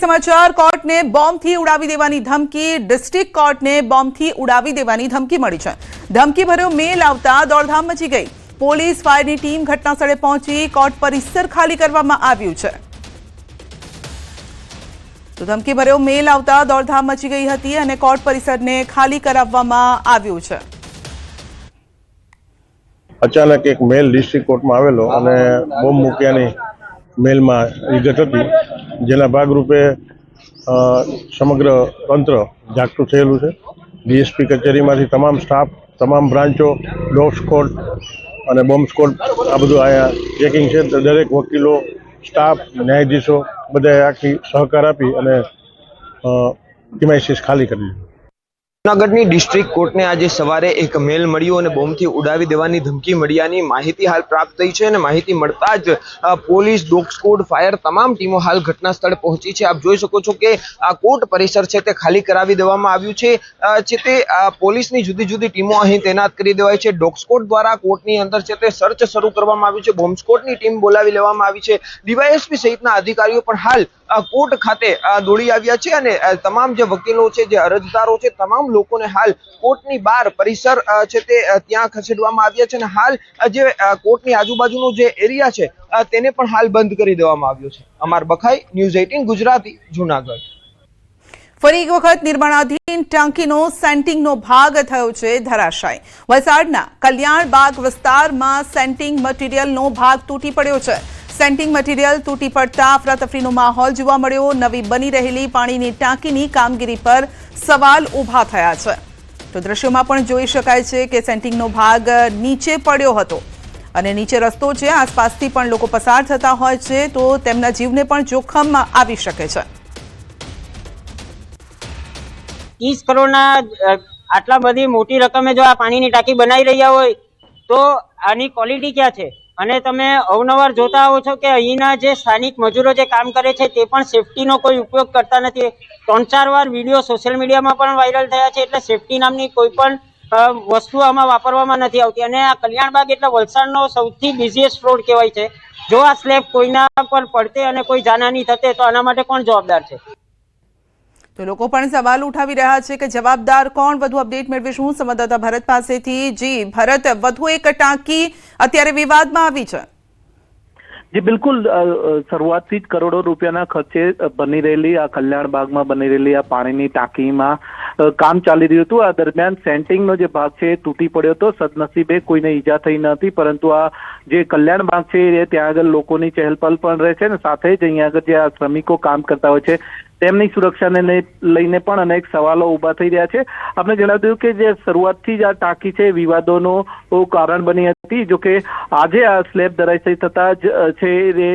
समाचार कोर्ट ने बॉम्ब थी उड़ावी देवानी धमकी डिस्ट्रिक्ट कोर्ट ने बॉम्ब थी उड़ावी देवानी धमकी मળી છે। ધમકી ભર્યો મેલ આવતા દોડધામ મચી ગઈ। પોલીસ ફાયરની ટીમ ઘટના સ્થળે પહોંચી કોર્ટ પરિસર ખાલી કરવામાં આવ્યું છે। તો ધમકી ભર્યો મેલ આવતા દોડધામ મચી ગઈ હતી અને કોર્ટ પરિસરને ખાલી કરાવવામાં આવ્યું છે। અચાનક એક મેલ ડિસ્ટ્રિક્ટ કોર્ટમાં આવેલો અને બોમ્બ મૂક્યાની મેલમાં વિગત હતી, જેના ભાગરૂપે સમગ્ર તંત્ર જાગતું થયેલું છે। ડીએસપી કચેરીમાંથી તમામ સ્ટાફ, તમામ બ્રાન્ચો, ડોગ સ્કોડ અને બોમ્બ સ્કોડ આ બધું અહીંયા ચેકિંગ છે। દરેક વકીલો, સ્ટાફ, ન્યાયાધીશો બધાએ આખી સહકાર આપી અને પ્રિમાઇસીસ ખાલી કરી દીધું। જૂનાગઢની ડિસ્ટ્રિક્ટ કોર્ટને આજે સવારે એક મેલ મળ્યો અને બોમ્બથી ઉડાવી દેવાની ધમકી મળ્યાની માહિતી હાલ પ્રાપ્ત થઈ છે અને માહિતી મળતા જ પોલીસ, ડોગ સ્કોડ, ફાયર તમામ ટીમો હાલ ઘટના સ્થળે પહોંચી છે। આપ જોઈ શકો છો કે આ કોર્ટ પરિસર છે તે ખાલી કરાવી દેવામાં આવ્યું છે। તે પોલીસની જુદી જુદી ટીમો અહીં તૈનાત કરી દેવાય છે। ડોગ સ્કોડ દ્વારા કોર્ટની અંદર છે તે સર્ચ શરૂ કરવામાં આવ્યું છે। બોમ્બ સ્કોડની ટીમ બોલાવી લેવામાં આવી છે। ડીવાયએસપી સહિતના અધિકારીઓ પણ હાલ કોર્ટ ખાતે દોડી આવ્યા છે અને તમામ જે વકીલો છે, જે અરજદારો છે, તમામ લોકોને હાલ કોર્ટની બહાર પરિસર છે તે ત્યાં ખસેડવામાં આવ્યા છે અને હાલ જે કોર્ટની આજુબાજુનો જે એરિયા છે તેને પણ હાલ બંધ કરી દેવામાં આવ્યો છે। અમર બખાઈ, ન્યૂઝ 18 ગુજરાતી, જૂનાગઢ। ફરી એક વખત નિર્માણાધીન ટાંકીનો સેન્ટિંગનો ભાગ થયો છે ધરાશાયી। વલસાડના કલ્યાણબાગ વિસ્તારમાં સેન્ટિંગ મટીરીયલનો ભાગ તૂટી પડ્યો છે। સેન્ટિંગ મટીરીયલ તૂટી પડતા અફરાતફરીનો માહોલ જોવા મળ્યો। નવી બની રહેલી પાણીની ટાંકીની કામગીરી પર સવાલ ઊભા થયા છે। તો દ્રશ્યોમાં પણ જોઈ શકાય છે કે સેન્ટિંગનો ભાગ નીચે પડ્યો હતો અને નીચે રસ્તો છે, આસપાસથી પણ લોકો પસાર થતા હોય છે, તો તેમના જીવને પણ જોખમ આવી શકે છે। 30 કરોડના આટલા બધી મોટી રકમે જો આ પાણીની ટાંકી બનાવી રહ્યા હોય તો આની ક્વોલિટી ક્યાં છે? અને તમે અવનવાર જોતા આવો છો કે અહીંના જે સ્થાનિક મજૂરો જે કામ કરે છે તે પણ સેફટીનો કોઈ ઉપયોગ કરતા નથી। 3-4 વાર વિડીયો સોશિયલ મીડિયામાં પણ વાયરલ થયા છે। એટલે સેફટી નામની કોઈ પણ વસ્તુ આમાં વાપરવામાં નથી આવતી અને આ કલ્યાણબાગ એટલે વલસાડનો સૌથી બિઝીએસ્ટ રોડ કહેવાય છે। જો આ સ્લેબ કોઈના પર પડતે અને કોઈ જાનહાની થતે તો આના માટે કોણ જવાબદાર છે? તો લોકો પણ સવાલ ઉઠાવી રહ્યા છે કે જવાબદાર કોણ? વધુ અપડેટ મેળવીશું સંવાદદાતા ભરત પાસેથી। જી ભરત, વધુ એક ટાંકી અત્યારે વિવાદમાં આવી છે। जी बिल्कुल, શરૂઆતથી જ કરોડો રૂપિયાના ખર્ચે બની રહેલી આ કલ્યાણબાગમાં બની રહેલી આ પાણીની ટાંકીમાં કામ ચાલી રહ્યું હતું। આ દરમિયાન સેન્ટિંગનો જે ભાગ છે એ તૂટી પડ્યો હતો। સદનસીબે કોઈને ઈજા થઈ નથી, પરંતુ આ જે કલ્યાણબાગ છે એ ત્યાં આગળ લોકોની ચહેલપહલ પણ રહે છે અને સાથે જ અહીંયા આગળ જે આ શ્રમિકો કામ કરતા હોય છે તેમની સુરક્ષાને લઈને પણ અનેક સવાલો ઊભા થઈ રહ્યા છે। આપણે જણાવ્યું કે જે શરૂઆતથી જ આ ટાંકી છે વિવાદોનું કારણ બની હતી। જો કે આજે આ સ્લેબ ધરાશાયી થતા જ છે એ